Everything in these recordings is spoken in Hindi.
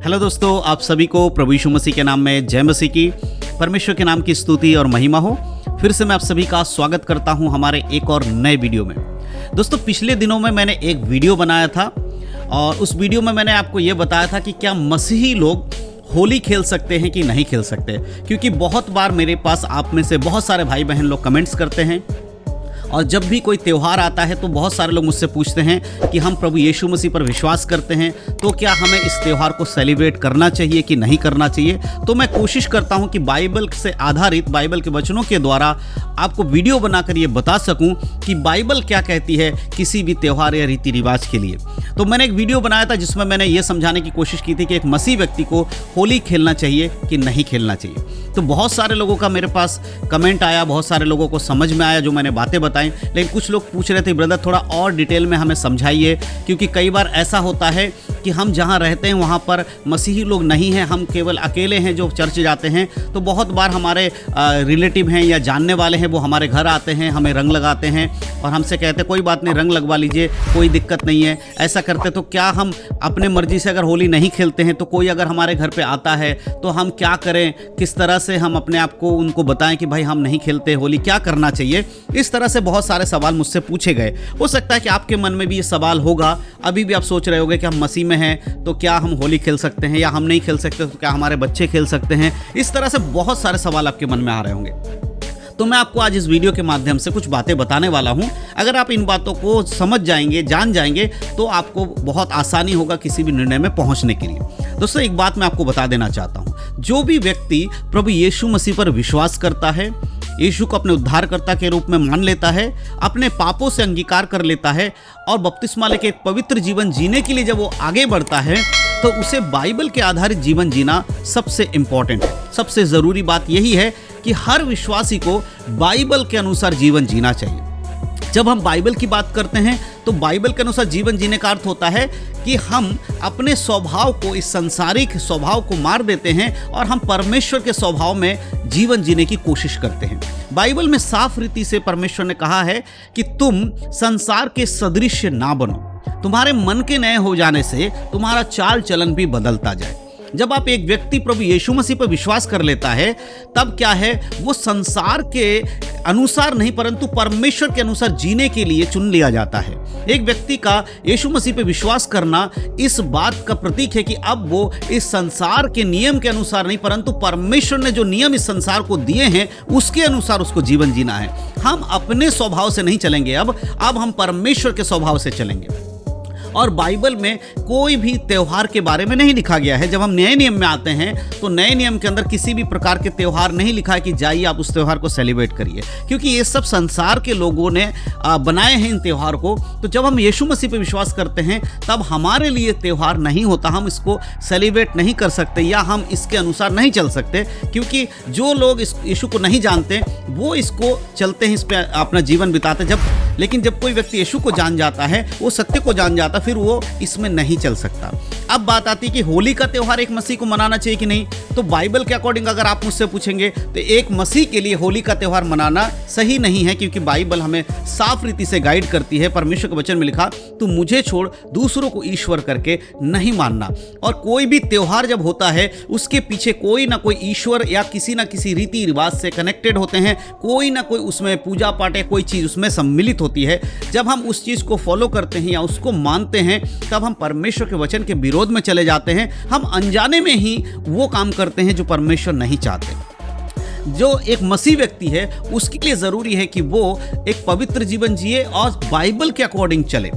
हेलो दोस्तों, आप सभी को प्रभु यीशु मसीह के नाम में जय मसीह की। परमेश्वर के नाम की स्तुति और महिमा हो। फिर से मैं आप सभी का स्वागत करता हूं हमारे एक और नए वीडियो में। दोस्तों, पिछले दिनों में मैंने एक वीडियो बनाया था और उस वीडियो में मैंने आपको ये बताया था कि क्या मसीही लोग होली खेल सकते हैं कि नहीं खेल सकते, क्योंकि बहुत बार मेरे पास आप में से बहुत सारे भाई बहन लोग कमेंट्स करते हैं और जब भी कोई त्यौहार आता है तो बहुत सारे लोग मुझसे पूछते हैं कि हम प्रभु यीशु मसीह पर विश्वास करते हैं, तो क्या हमें इस त्यौहार को सेलिब्रेट करना चाहिए कि नहीं करना चाहिए। तो मैं कोशिश करता हूं कि बाइबल से आधारित, बाइबल के वचनों के द्वारा आपको वीडियो बनाकर ये बता सकूं कि बाइबल क्या कहती है किसी भी त्यौहार या रीति रिवाज के लिए। तो मैंने एक वीडियो बनाया था जिसमें मैंने ये समझाने की कोशिश की थी कि एक मसीह व्यक्ति को होली खेलना चाहिए कि नहीं खेलना चाहिए। तो बहुत सारे लोगों का मेरे पास कमेंट आया, बहुत सारे लोगों को समझ में आया जो मैंने बातें बताई, लेकिन कुछ लोग पूछ रहे थे ब्रदर थोड़ा और डिटेल में हमें समझाइए, क्योंकि कई बार ऐसा होता है कि हम जहाँ रहते हैं वहाँ पर मसीही लोग नहीं हैं, हम केवल अकेले हैं जो चर्च जाते हैं। तो बहुत बार हमारे रिलेटिव हैं या जानने वाले हैं, वो हमारे घर आते हैं, हमें रंग लगाते हैं और हमसे कहते हैं कोई बात नहीं, रंग लगवा लीजिए, कोई दिक्कत नहीं है। ऐसा करते तो क्या हम अपने मर्जी से अगर होली नहीं खेलते हैं तो कोई अगर हमारे घर पे आता है तो हम क्या करें, किस तरह से हम अपने आप को उनको बताएं कि भाई हम नहीं खेलते होली, क्या करना चाहिए। इस तरह से बहुत सारे सवाल मुझसे पूछे गए। हो सकता है कि आपके मन में भी ये सवाल होगा, अभी भी आप सोच रहे होंगे कि हम मसीह में हैं तो क्या हम होली खेल सकते हैं, या हम नहीं खेल सकते तो क्या हमारे बच्चे खेल सकते हैं। इस तरह से बहुत सारे सवाल आपके मन में आ रहे होंगे। तो मैं आपको आज इस वीडियो के माध्यम से कुछ बातें बताने वाला हूं। अगर आप इन बातों को समझ जाएंगे, जान जाएंगे, तो आपको बहुत आसानी होगा किसी भी निर्णय में पहुंचने के लिए। दोस्तों, एक बात मैं आपको बता देना चाहता हूं, जो भी व्यक्ति प्रभु यीशु मसीह पर विश्वास करता है, यीशु को अपने उद्धारकर्ता के रूप में मान लेता है, अपने पापों से अंगीकार कर लेता है और बपतिस्मा लेके एक पवित्र जीवन जीने के लिए जब वो आगे बढ़ता है, तो उसे बाइबल के आधारित जीवन जीना सबसे इंपॉर्टेंट है। सबसे ज़रूरी बात यही है कि हर विश्वासी को बाइबल के अनुसार जीवन जीना चाहिए। जब हम बाइबल की बात करते हैं तो बाइबल के अनुसार जीवन जीने का अर्थ होता है कि हम अपने स्वभाव को, इस संसारिक स्वभाव को मार देते हैं और हम परमेश्वर के स्वभाव में जीवन जीने की कोशिश करते हैं। बाइबल में साफ रीति से परमेश्वर ने कहा है कि तुम संसार के सदृश्य ना बनो। तुम्हारे मन के नए हो जाने से तुम्हारा चाल चलन भी बदलता जाए। जब आप एक व्यक्ति प्रभु यीशु मसीह पर विश्वास कर लेता है, तब क्या है, वो संसार के अनुसार नहीं परंतु परमेश्वर के अनुसार जीने के लिए चुन लिया जाता है। एक व्यक्ति का यीशु मसीह पर विश्वास करना इस बात का प्रतीक है कि अब वो इस संसार के नियम के अनुसार नहीं परंतु परमेश्वर ने जो नियम इस संसार को दिए हैं उसके अनुसार उसको जीवन जीना है। हम अपने स्वभाव से नहीं चलेंगे, अब हम परमेश्वर के स्वभाव से चलेंगे। और बाइबल में कोई भी त्यौहार के बारे में नहीं लिखा गया है। जब हम नए नियम में आते हैं तो नए नियम के अंदर किसी भी प्रकार के त्यौहार नहीं लिखा है कि जाइए आप उस त्यौहार को सेलिब्रेट करिए, क्योंकि ये सब संसार के लोगों ने बनाए हैं इन त्यौहार को। तो जब हम यीशु मसीह पर विश्वास करते हैं तब हमारे लिए त्यौहार नहीं होता, हम इसको सेलिब्रेट नहीं कर सकते या हम इसके अनुसार नहीं चल सकते, क्योंकि जो लोग इस यीशु को नहीं जानते वो इसको चलते हैं, इस पर अपना जीवन बिताते। लेकिन जब कोई व्यक्ति यीशु को जान जाता है, वो सत्य को जान जाता, फिर वो इसमें नहीं चल सकता। अब बात आती है कि होली का त्यौहार एक मसीह को मनाना चाहिए कि नहीं। तो बाइबल के अकॉर्डिंग अगर आप मुझसे पूछेंगे तो एक मसीह के लिए होली का त्यौहार मनाना सही नहीं है, क्योंकि बाइबल हमें साफ रीति से गाइड करती है। परमेश्वर के वचन में लिखा, तू मुझे छोड़ दूसरों को ईश्वर करके नहीं मानना। और कोई भी त्यौहार जब होता है उसके पीछे कोई ना कोई ईश्वर या किसी ना किसी रीति रिवाज से कनेक्टेड होते हैं, कोई ना कोई उसमें पूजा पाठ या कोई चीज़ उसमें सम्मिलित होती है। जब हम उस चीज़ को फॉलो करते हैं या उसको मानते हैं तब हम परमेश्वर के वचन के विरोध में चले जाते हैं। हम अनजाने में ही वो काम करते हैं जो परमेश्वर नहीं चाहते। जो एक मसीह व्यक्ति है उसके लिए ज़रूरी है कि वो एक पवित्र जीवन जिए और बाइबल के अकॉर्डिंग चले।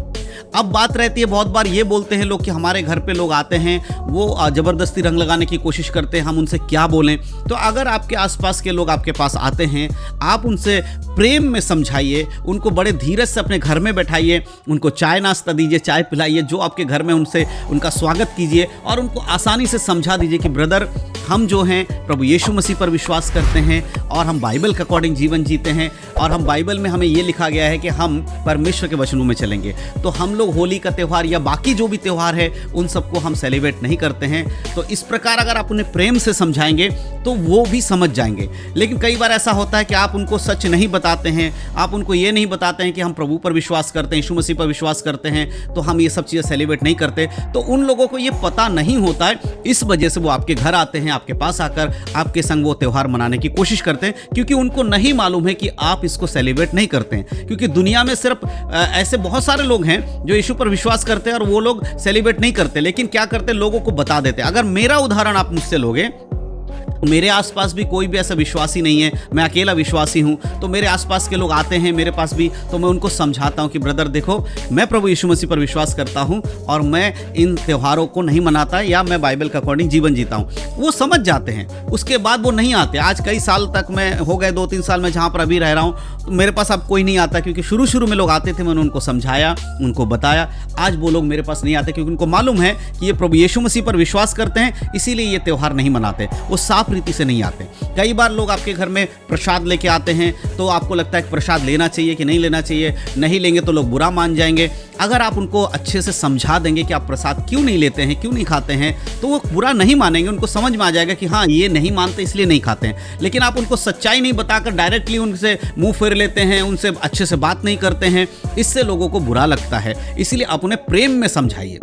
अब बात रहती है, बहुत बार ये बोलते हैं लोग कि हमारे घर पे लोग आते हैं, वो ज़बरदस्ती रंग लगाने की कोशिश करते हैं, हम उनसे क्या बोलें। तो अगर आपके आसपास के लोग आपके पास आते हैं, आप उनसे प्रेम में समझाइए, उनको बड़े धीरज से अपने घर में बैठाइए, उनको चाय नाश्ता दीजिए, चाय पिलाइए, जो आपके घर में उनसे उनका स्वागत कीजिए और उनको आसानी से समझा दीजिए कि ब्रदर हम जो हैं प्रभु यीशु मसीह पर विश्वास करते हैं और हम बाइबल के अकॉर्डिंग जीवन जीते हैं, और हम बाइबल में हमें ये लिखा गया है कि हम परमेश्वर के वचनों में चलेंगे, तो हम लोग होली का त्यौहार या बाकी जो भी त्यौहार है उन सबको हम सेलिब्रेट नहीं करते हैं। तो इस प्रकार अगर आप उन्हें प्रेम से समझाएंगे तो वो भी समझ जाएंगे। लेकिन कई बार ऐसा होता है कि आप उनको सच नहीं बताते हैं, आप उनको ये नहीं बताते हैं कि हम प्रभु पर विश्वास करते हैं, यीशु मसीह पर विश्वास करते हैं, तो हम ये सब चीज़ें सेलिब्रेट नहीं करते। तो उन लोगों को ये पता नहीं होता है, इस वजह से वो आपके घर आते हैं, आपके पास आकर आपके संग वो त्यौहार मनाने की कोशिश करते हैं, क्योंकि उनको नहीं मालूम है कि आप इसको सेलिब्रेट नहीं करते हैं। क्योंकि दुनिया में सिर्फ ऐसे बहुत सारे लोग हैं जो यीशु पर विश्वास करते हैं और वो लोग सेलिब्रेट नहीं करते, लेकिन क्या करते हैं, लोगों को बता देते हैं। अगर मेरा उदाहरण आप मुझसे लोगे, मेरे आसपास भी कोई भी ऐसा विश्वासी नहीं है, मैं अकेला विश्वासी हूँ, तो मेरे आसपास के लोग आते हैं मेरे पास भी, तो मैं उनको समझाता हूँ कि ब्रदर देखो, मैं प्रभु यीशु मसीह पर विश्वास करता हूँ और मैं इन त्योहारों को नहीं मनाता या मैं बाइबल के अकॉर्डिंग जीवन जीता हूँ। वो समझ जाते हैं, उसके बाद वो नहीं आते। आज कई साल तक मैं हो गए 2-3 साल में जहाँ पर अभी रह रहा हूँ, तो मेरे पास अब कोई नहीं आता, क्योंकि शुरू में लोग आते थे, मैंने उनको समझाया, उनको बताया। आज वो लोग मेरे पास नहीं आते, क्योंकि उनको मालूम है कि ये प्रभु यीशु मसीह पर विश्वास करते हैं, इसीलिए ये त्यौहार नहीं मनाते। वो साफ रीति से नहीं आते। कई बार लोग आपके घर में प्रसाद लेके आते हैं, तो आपको लगता है कि प्रसाद लेना चाहिए कि नहीं लेना चाहिए, नहीं लेंगे तो लोग बुरा मान जाएंगे। अगर आप उनको अच्छे से समझा देंगे कि आप प्रसाद क्यों नहीं लेते हैं, क्यों नहीं खाते हैं, तो वो बुरा नहीं मानेंगे, उनको समझ में आ जाएगा कि हाँ ये नहीं मानते इसलिए नहीं खाते हैं। लेकिन आप उनको सच्चाई नहीं बताकर डायरेक्टली उनसे मुंह फेर लेते हैं, उनसे अच्छे से बात नहीं करते हैं, इससे लोगों को बुरा लगता है। इसीलिए आप उन्हें प्रेम में समझाइए।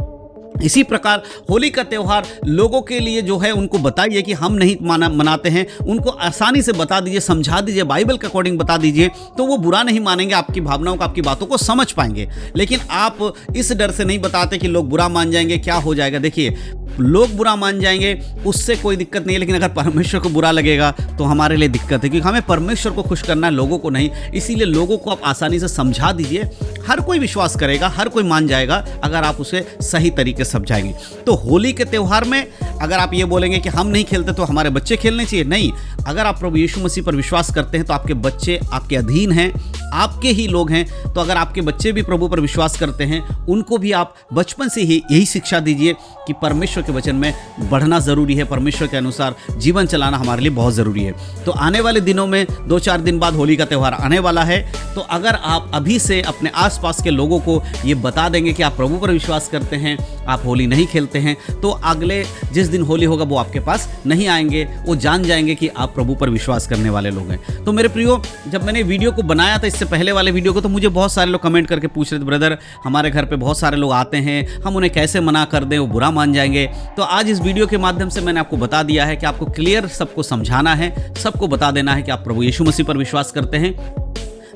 इसी प्रकार होली का त्यौहार लोगों के लिए जो है उनको बताइए कि हम नहीं मनाते हैं, उनको आसानी से बता दीजिए, समझा दीजिए, बाइबल के अकॉर्डिंग बता दीजिए, तो वो बुरा नहीं मानेंगे, आपकी भावनाओं को, आपकी बातों को समझ पाएंगे। लेकिन आप इस डर से नहीं बताते कि लोग बुरा मान जाएंगे, क्या हो जाएगा। देखिए, लोग बुरा मान जाएंगे उससे कोई दिक्कत नहीं है, लेकिन अगर परमेश्वर को बुरा लगेगा तो हमारे लिए दिक्कत है, क्योंकि हमें परमेश्वर को खुश करना है, लोगों को नहीं। इसीलिए लोगों को आप आसानी से समझा दीजिए, हर कोई विश्वास करेगा, हर कोई मान जाएगा अगर आप उसे सही तरीके से समझाएंगे। तो होली के त्यौहार में अगर आप ये बोलेंगे कि हम नहीं खेलते तो हमारे बच्चे खेलने चाहिए, नहीं। अगर आप प्रभु यीशु मसीह पर विश्वास करते हैं तो आपके बच्चे आपके अधीन हैं, आपके ही लोग हैं। तो अगर आपके बच्चे भी प्रभु पर विश्वास करते हैं, उनको भी आप बचपन से ही यही शिक्षा दीजिए कि परमेश्वर के वचन में बढ़ना ज़रूरी है, परमेश्वर के अनुसार जीवन चलाना हमारे लिए बहुत ज़रूरी है। तो आने वाले दिनों में 2-4 दिन बाद होली का त्यौहार आने वाला है, तो अगर आप अभी से अपने आसपास के लोगों को ये बता देंगे कि आप प्रभु पर विश्वास करते हैं, आप होली नहीं खेलते हैं, तो अगले जिस दिन होली होगा वो आपके पास नहीं आएंगे, वो जान जाएंगे कि आप प्रभु पर विश्वास करने वाले लोग हैं। तो मेरे प्रियो, जब मैंने वीडियो को बनाया था, इससे पहले वाले वीडियो को, तो मुझे बहुत सारे लोग कमेंट करके पूछ रहे थे, ब्रदर हमारे घर पे बहुत सारे लोग आते हैं, हम उन्हें कैसे मना कर दें, वो बुरा मान जाएंगे। तो आज इस वीडियो के माध्यम से मैंने आपको बता दिया है कि आपको क्लियर सबको समझाना है, सबको बता देना है कि आप प्रभु यीशु मसीह पर विश्वास करते हैं।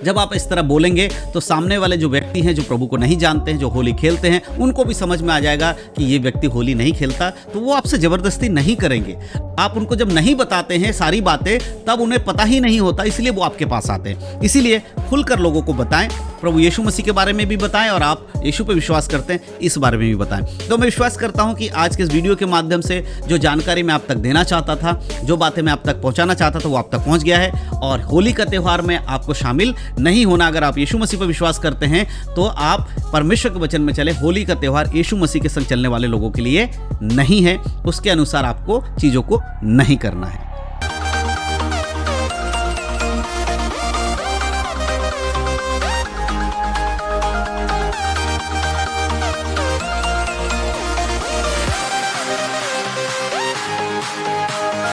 जब आप इस तरह बोलेंगे तो सामने वाले जो व्यक्ति हैं, जो प्रभु को नहीं जानते हैं, जो होली खेलते हैं, उनको भी समझ में आ जाएगा कि ये व्यक्ति होली नहीं खेलता, तो वो आपसे ज़बरदस्ती नहीं करेंगे। आप उनको जब नहीं बताते हैं सारी बातें, तब उन्हें पता ही नहीं होता, इसलिए वो आपके पास आते हैं। इसीलिए खुलकर लोगों को बताएं, प्रभु यीशु मसीह के बारे में भी बताएं, और आप यीशु पे विश्वास करते हैं इस बारे में भी बताएं। तो मैं विश्वास करता हूं कि आज के इस वीडियो के माध्यम से जो जानकारी मैं आप तक देना चाहता था, जो बातें मैं आप तक पहुंचाना चाहता था, वो आप तक पहुंच गया है। और होली का त्यौहार में आपको शामिल नहीं होना, अगर आप यीशु मसीह पर विश्वास करते हैं तो आप परमेश्वर के वचन में चले। होली का त्यौहार यीशु मसीह के संग चलने वाले लोगों के लिए नहीं है, उसके अनुसार आपको चीज़ों को नहीं करना है।